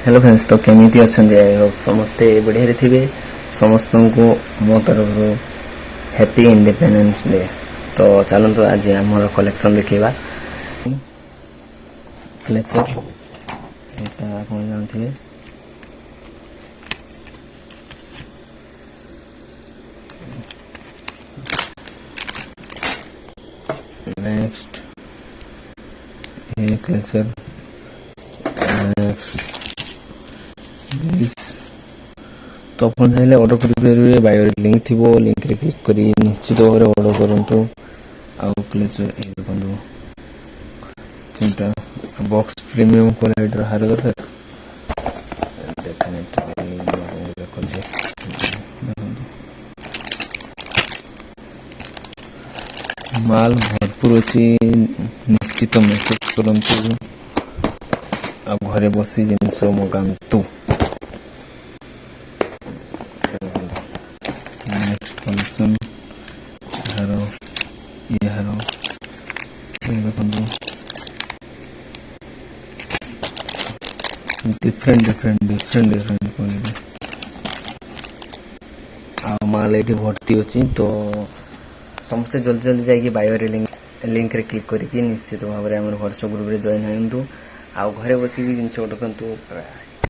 Hello friends, तो केमिति अछंदी I hope समस्ते बढ़िया रे थिबे। समस्त को मो तरफ हैप्पी इंडिपेंडेंस डे। तो चलतु आज आमर कलेक्शन देखा क्लेचर यहाँ आप जानते नेक्स्ट ये क्लेचर नेक्स्ट तो अपन चाहिए ऑर्डर करेंगे बायो लिंक थी लिंक रे क्लिक करी निश्चित भाव में ऑर्डर करूँ। आउ क्लेचर ये देखो चिंता बॉक्स प्रीमियम क्वालिटी हार दरकार माल भरपूर अच्छी निश्चित मेसेज करंतु आ घरे बसी जिनस मगातु। नेक्स्ट कलेक्शन यार देखो डिफरेंट क्वालिटी आ माल ये भर्ती अच्छी। तो समस्ते जल्दी जल्दी जाकि बायो लिंक रे क्लिक करके निश्चित भाव में व्हाट्सएप ग्रुप रे जॉइन होइंतु। आ घरे बसिक जिन देखु